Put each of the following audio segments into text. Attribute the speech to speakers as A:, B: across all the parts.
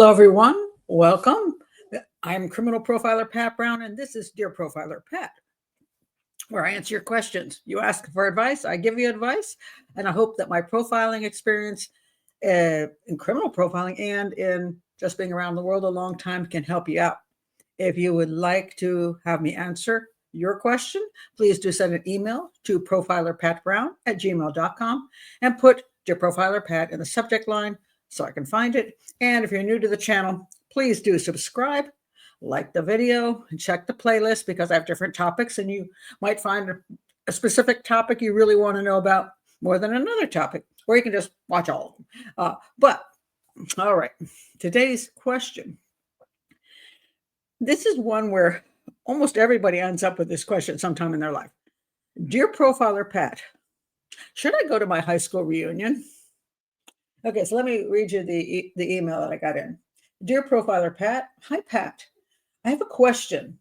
A: Hello, everyone. Welcome. I'm criminal profiler Pat Brown, and this is Dear Profiler Pat, where I answer your questions. You ask for advice, I give you advice, and I hope that my profiling experience in criminal profiling and in just being around the world a long time can help you out. If you would like to have me answer your question, please do send an email to profilerpatbrown@gmail.com and put Dear Profiler Pat in the subject line so I can find it. And if you're new to the channel, please do subscribe, like the video, and check the playlist because I have different topics and you might find a specific topic you really want to know about more than another topic, or you can just watch all of them. But all right, today's question. This is one where almost everybody ends up with this question sometime in their life. Dear Profiler Pat, should I go to my high school reunion? Okay, so let me read you the email that I got in. Dear Profiler Pat, hi Pat. I have a question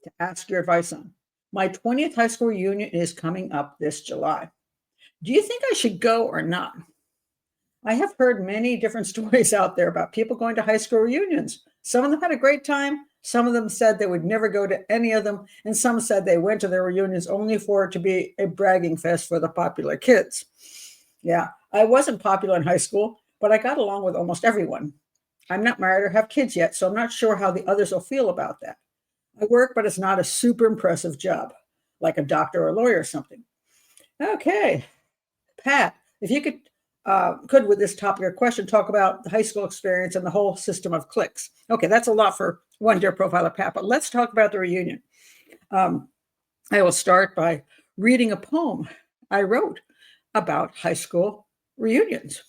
A: to ask your advice on. My 20th high school reunion is coming up this July. Do you think I should go or not? I have heard many different stories out there about people going to high school reunions. Some of them had a great time. Some of them said they would never go to any of them. And some said they went to their reunions only for it to be a bragging fest for the popular kids. Yeah, I wasn't popular in high school, but I got along with almost everyone. I'm not married or have kids yet, so I'm not sure how the others will feel about that. I work, but it's not a super impressive job, like a doctor or a lawyer or something. Okay, Pat, if you could with this topic or question, talk about the high school experience and the whole system of cliques. Okay, that's a lot for one Dear Profiler Pat, but let's talk about the reunion. I will start by reading a poem I wrote about high school reunions.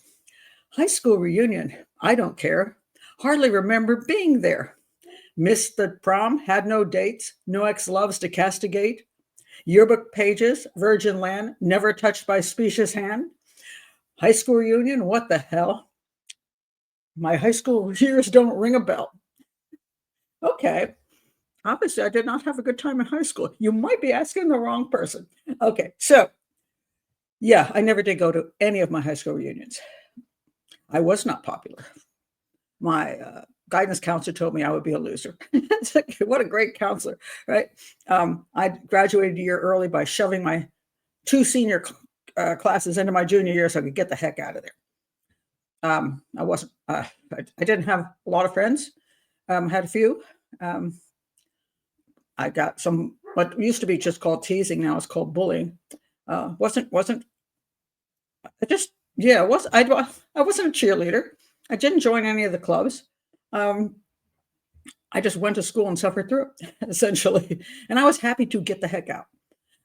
A: High school reunion, I don't care. Hardly remember being there. Missed the prom, had no dates, no ex-loves to castigate. Yearbook pages, virgin land, never touched by specious hand. High school reunion, what the hell? My high school years don't ring a bell. Okay, obviously I did not have a good time in high school. You might be asking the wrong person. Okay, so yeah, I never did go to any of my high school reunions. I was not popular. My guidance counselor told me I would be a loser. What a great counselor, right? I graduated a year early by shoving my two senior classes into my junior year so I could get the heck out of there. I wasn't, I didn't have a lot of friends, had a few. I got some, what used to be just called teasing, now it's called bullying. I wasn't, I wasn't a cheerleader. I didn't join any of the clubs. I just went to school and suffered through it, essentially. And I was happy to get the heck out.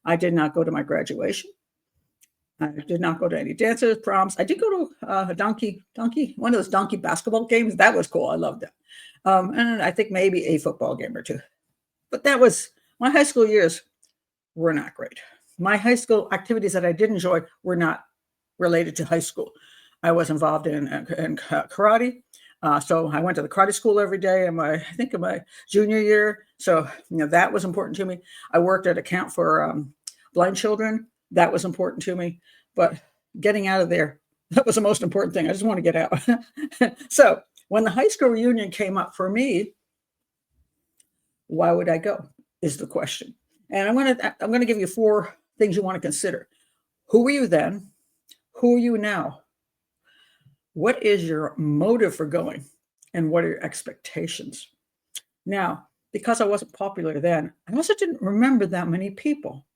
A: I did not go to my graduation. I did not go to any dances, proms. I did go to a donkey, one of those donkey basketball games. That was cool. I loved that. And I think maybe a football game or two. But that was, my high school years were not great. My high school activities that I did enjoy were not related to high school. I was involved in karate. So I went to the karate school every day in my junior year. So, that was important to me. I worked at a camp for blind children. That was important to me. But getting out of there, that was the most important thing. I just want to get out. So when the high school reunion came up for me, why would I go is the question. And I'm going to give you 4 things you want to consider. Who were you then? Who are you now? What is your motive for going? And what are your expectations? Now, because I wasn't popular then, I also didn't remember that many people.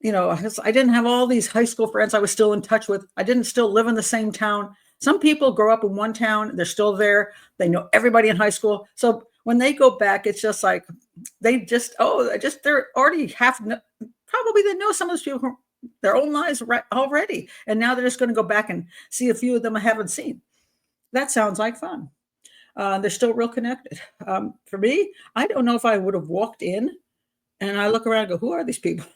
A: I didn't have all these high school friends I was still in touch with. I didn't still live in the same town. Some people grow up in one town, they're still there. They know everybody in high school. So when they go back, it's just like, they're already probably they know some of those people from their own lives already. And now they're just going to go back and see a few of them I haven't seen. That sounds like fun. They're still real connected. For me, I don't know if I would have walked in and I look around and go, who are these people?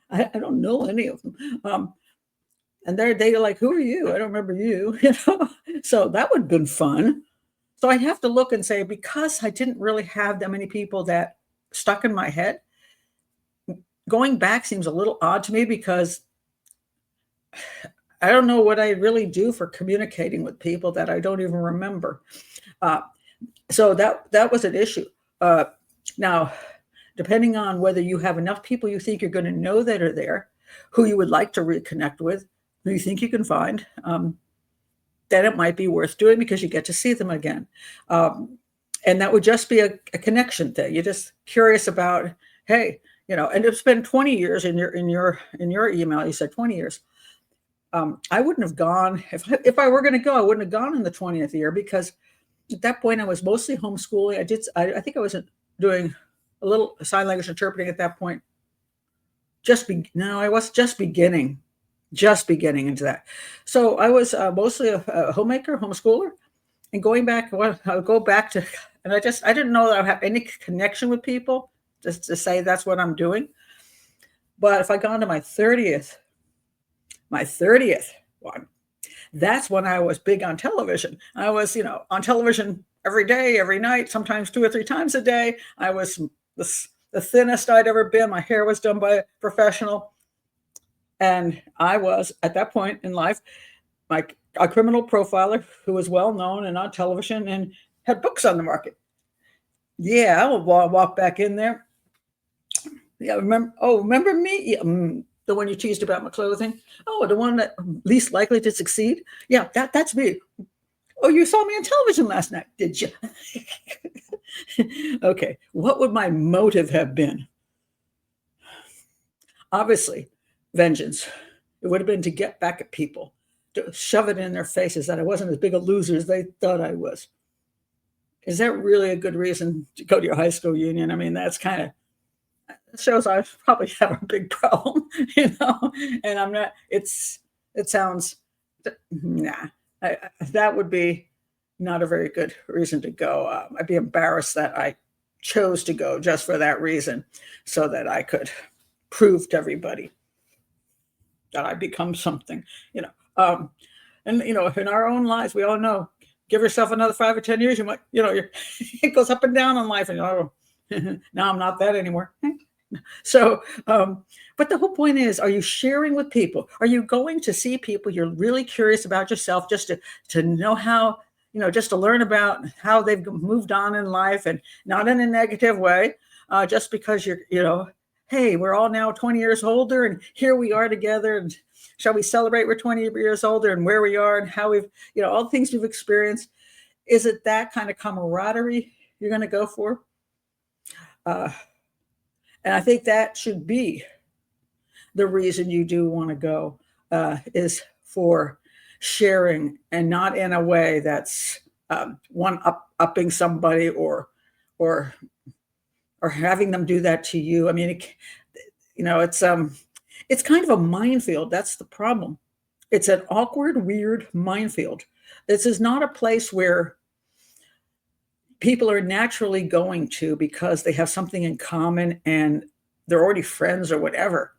A: I don't know any of them. And they're like, who are you? I don't remember you. So that would have been fun. So I have to look and say, because I didn't really have that many people that stuck in my head, going back seems a little odd to me because I don't know what I really do for communicating with people that I don't even remember. Uh, so that was an issue. Uh, Now, depending on whether you have enough people you think you're going to know that are there, who you would like to reconnect with, who you think you can find, then it might be worth doing because you get to see them again. And that would just be a connection thing. You're just curious about, hey, and it's been 20 years in your email. You said 20 years. I wouldn't have gone if I were going to go. I wouldn't have gone in the 20th year because at that point I was mostly homeschooling. I think I was doing a little sign language interpreting at that point. No, I was just beginning into that. So I was mostly a homemaker, homeschooler, and going back. Well, I would go back to, and I didn't know that I would have any connection with people just to say that's what I'm doing. But if I gone to my 30th one, that's when I was big on television. I was, on television every day, every night, sometimes 2 or 3 times a day. I was the thinnest I'd ever been. My hair was done by a professional. And I was, at that point in life, like a criminal profiler who was well known and on television and had books on the market. Yeah, I will walk back in there. Yeah, remember me? Yeah, the one you teased about my clothing? Oh, the one that least likely to succeed? Yeah, that's me. Oh, you saw me on television last night, did you? Okay, what would my motive have been? Obviously, vengeance. It would have been to get back at people, to shove it in their faces that I wasn't as big a loser as they thought I was. Is that really a good reason to go to your high school reunion? I mean, that's kind of shows I probably have a big problem, and I'm not. It sounds, nah. That would be not a very good reason to go. I'd be embarrassed that I chose to go just for that reason, so that I could prove to everybody that I become something, and in our own lives, we all know. Give yourself another 5 or 10 years, you might, it goes up and down in life, and now I'm not that anymore. So, but the whole point is, are you sharing with people? Are you going to see people you're really curious about yourself, just to know how, just to learn about how they've moved on in life, and not in a negative way, just because hey, we're all now 20 years older and here we are together, and shall we celebrate we're 20 years older and where we are and how we've, all the things we've experienced. Is it that kind of camaraderie you're going to go for? And I think that should be the reason you do want to go, is for sharing, and not in a way that's upping somebody or having them do that to you. I mean, it's kind of a minefield. That's the problem. It's an awkward, weird minefield. This is not a place where people are naturally going to because they have something in common and they're already friends or whatever.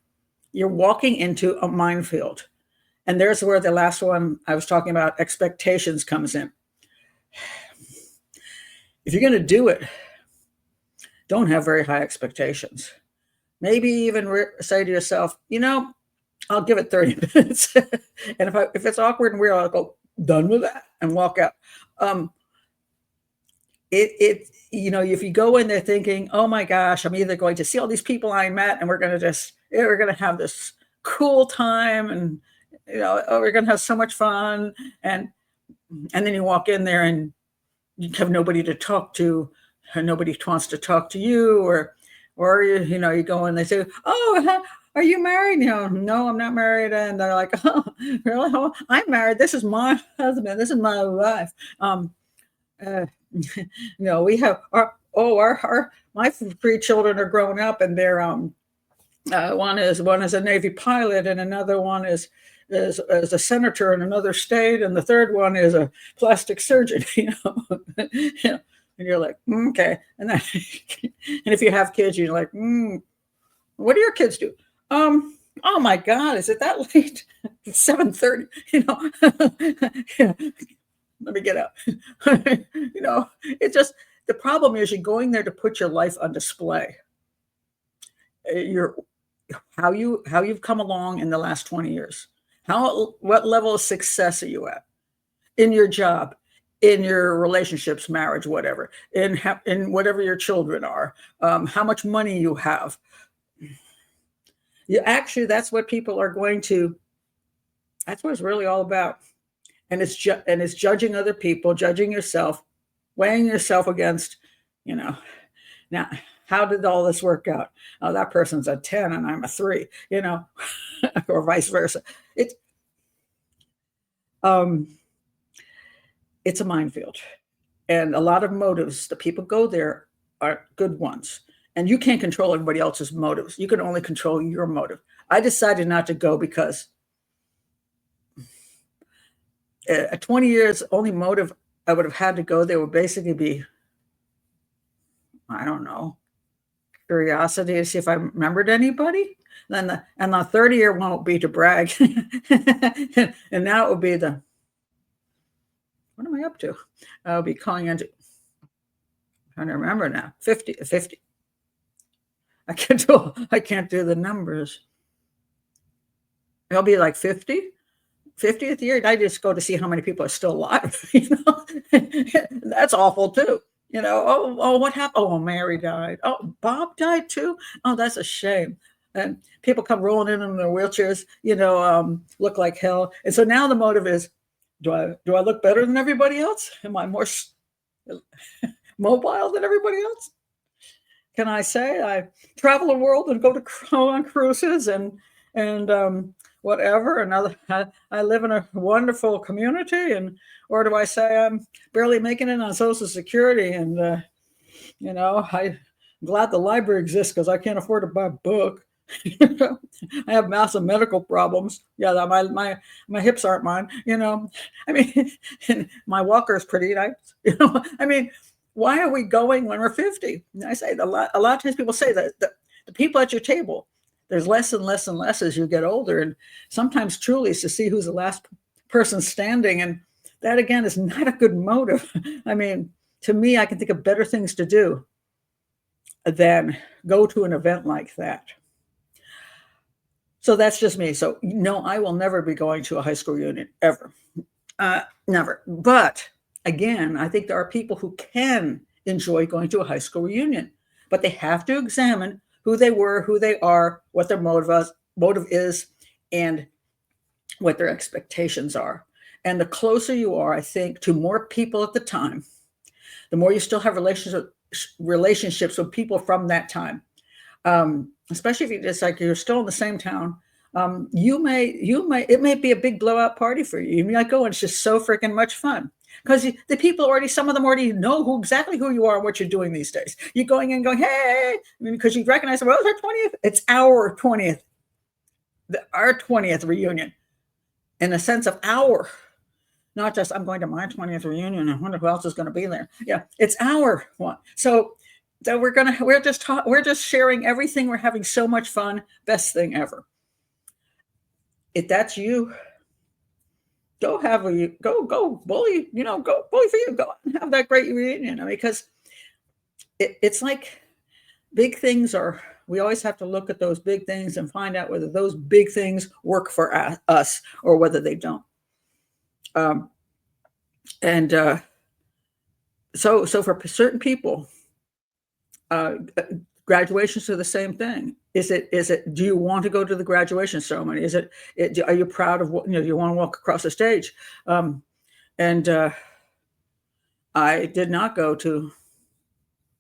A: You're walking into a minefield. And there's where the last one I was talking about, expectations, comes in. If you're going to do it, don't have very high expectations. Maybe even say to yourself, I'll give it 30 minutes. And if it's awkward and weird, I'll go, done with that, and walk out. If you go in there thinking, oh my gosh, I'm either going to see all these people I met and we're going to have this cool time, and we're going to have so much fun, and then you walk in there and you have nobody to talk to, and nobody wants to talk to you, or you go in, they say, oh, are you married? No, I'm not married. And they're like, oh, really? Oh, I'm married. This is my husband. This is my wife. We have my 3 children are grown up, and they're one is a Navy pilot, and another one is a senator in another state, and the third one is a plastic surgeon. And you're like, okay. And then, and if you have kids, you're like, what do your kids do? Oh my God, is it that late? It's 7:30. Let me get out. It's just, the problem is you're going there to put your life on display. How you've come along in the last 20 years, What level of success are you at in your job, in your relationships, marriage, whatever, in whatever your children are, how much money you have. Actually, that's what people are going to. That's what it's really all about, and it's judging other people, judging yourself, weighing yourself against, you know. Now, how did all this work out? Oh, that person's a 10 and I'm a 3, or vice versa. It's um, it's a minefield, and a lot of motives. The people go there are good ones, and you can't control everybody else's motives. You can only control your motive. I decided not to go because at 20 years, only motive I would have had to go there would basically be, I don't know, curiosity to see if I remembered anybody. Then the 30-year one will be to brag, and now it will be the, what am I up to? I'll be calling into. I'm trying to remember now. 50. I can't do the numbers. It'll be like 50. 50th year. I just go to see how many people are still alive. That's awful too. Oh, what happened? Oh, Mary died. Oh, Bob died too. Oh, that's a shame. And people come rolling in their wheelchairs, look like hell. And so now the motive is, do I look better than everybody else? Am I more mobile than everybody else? Can I say I travel the world and go on cruises and whatever? I live in a wonderful community, or do I say I'm barely making it on Social Security? And I'm glad the library exists because I can't afford to buy a book. I have massive medical problems. Yeah, my hips aren't mine. I mean, and my walker is pretty nice. I mean, why are we going when we're 50? And I say a lot of times people say that the people at your table, there's less and less and less as you get older, and sometimes truly it's to see who's the last person standing, and that again is not a good motive. I mean, to me, I can think of better things to do than go to an event like that. So that's just me. So no, I will never be going to a high school reunion ever. Never. But again, I think there are people who can enjoy going to a high school reunion, but they have to examine who they were, who they are, what their motive is, and what their expectations are. And the closer you are, I think, to more people at the time, the more you still have relationships with people from that time. Especially if it's like you're still in the same town, it may be a big blowout party for you. You might go and it's just so freaking much fun because the people some of them already know exactly who you are and what you're doing these days. You're going in going, hey, because you recognize, well, it's our 20th. It's our 20th, our 20th reunion in a sense of our, not just I'm going to my 20th reunion and wonder who else is going to be there. Yeah, it's our one. So we're just sharing everything. We're having so much fun. Best thing ever. If that's you, go bully, go bully for you. Go have that great reunion. Because it's like big things we always have to look at those big things and find out whether those big things work for us or whether they don't. So for certain people, graduations are the same thing. Is it, do you want to go to the graduation ceremony? Are you proud of what, do you want to walk across the stage? I did not go to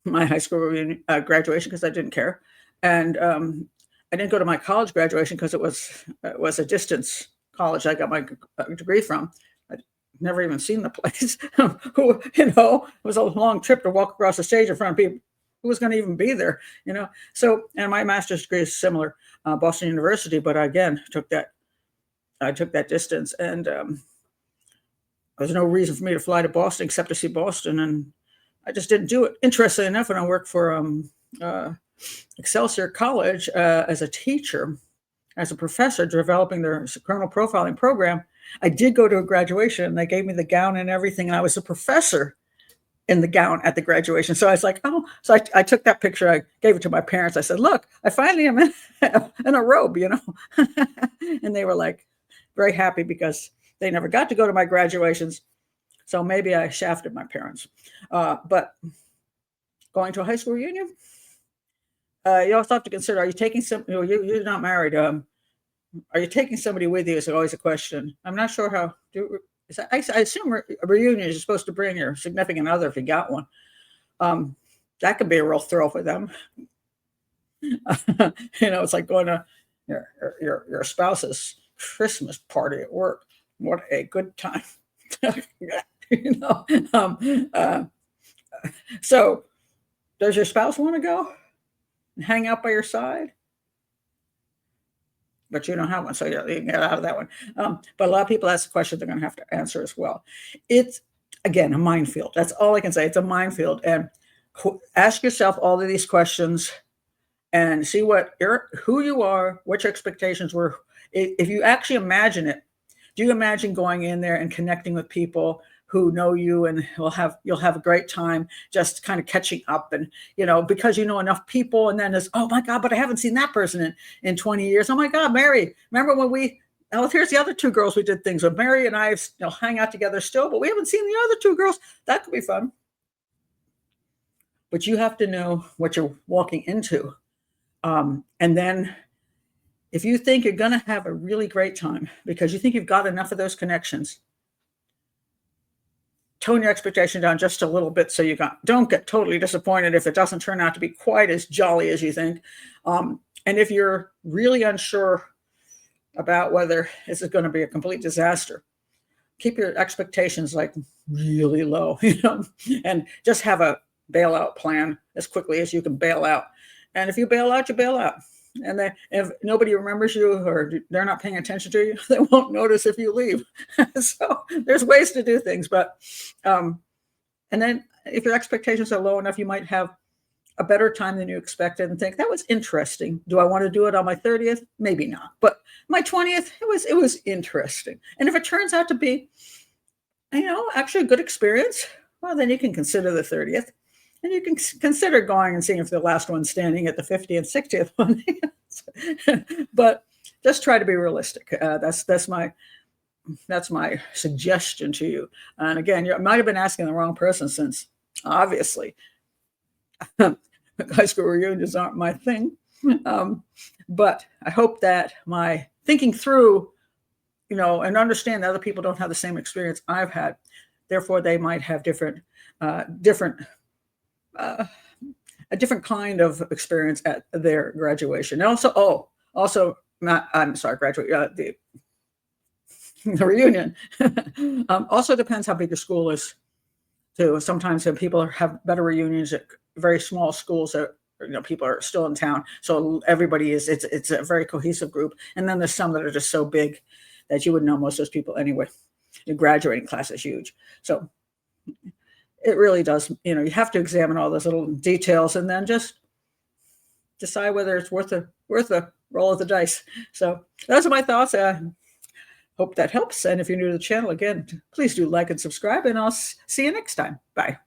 A: my high school reunion, graduation because I didn't care. And I didn't go to my college graduation because it was a distance college I got my degree from. I'd never even seen the place. It was a long trip to walk across the stage in front of people. Who was going to even be there, So, and my master's degree is similar, Boston University, but I, again, I took that distance, and there's no reason for me to fly to Boston except to see Boston, and I just didn't do it. Interestingly enough, when I worked for Excelsior College as a teacher, as a professor, developing their criminal profiling program, I did go to a graduation, and they gave me the gown and everything, and I was a professor in the gown at the graduation. So I was like, oh, so I took that picture. I gave it to my parents. I said, look, I finally am in a robe, And they were like, very happy because they never got to go to my graduations. So maybe I shafted my parents. But going to a high school reunion, you also have to consider, are you taking you're not married. Are you taking somebody with you is always a question. I'm not sure how, I assume a reunion is supposed to bring your significant other if you got one. That could be a real thrill for them. It's like going to your spouse's Christmas party at work. What a good time. So does your spouse want to go and hang out by your side? But you don't have one, so you can get out of that one. But a lot of people ask the question they're going to have to answer as well. It's, again, a minefield. That's all I can say. It's a minefield. And ask yourself all of these questions and see who you are, what your expectations were. If you actually imagine it, do you imagine going in there and connecting with people who know you, and you'll have a great time just kind of catching up, and because you know enough people, and then it's, oh my God, but I haven't seen that person in 20 years. Oh my God, Mary, remember when here's the other two girls we did things with. Mary and I hang out together still, but we haven't seen the other two girls. That could be fun. But you have to know what you're walking into. And then if you think you're going to have a really great time because you think you've got enough of those connections, tone your expectation down just a little bit so you don't get totally disappointed if it doesn't turn out to be quite as jolly as you think. And if you're really unsure about whether this is going to be a complete disaster, keep your expectations like really low, and just have a bailout plan as quickly as you can bail out. And if you bail out, you bail out. And then if nobody remembers you or they're not paying attention to you, they won't notice if you leave. So there's ways to do things. But and then if your expectations are low enough, you might have a better time than you expected and think, that was interesting. Do I want to do it on my 30th? Maybe not. But my 20th, it was interesting. And if it turns out to be, actually a good experience, well, then you can consider the 30th. And you can consider going and seeing if the last one's standing at the 50th and 60th one. But just try to be realistic. That's my suggestion to you. And again, you might have been asking the wrong person, since obviously high school reunions aren't my thing. But I hope that my thinking through, and understand that other people don't have the same experience I've had. Therefore, they might have a different kind of experience at their graduation. And also, the reunion. Also depends how big your school is too. Sometimes people have better reunions at very small schools that people are still in town, so everybody it's a very cohesive group. And then there's some that are just so big that you would know most of those people anyway. The graduating class is huge, so it really does. You have to examine all those little details and then just decide whether it's worth a roll of the dice. So those are my thoughts. Hope that helps. And if you're new to the channel, again, please do like and subscribe, and I'll see you next time. Bye.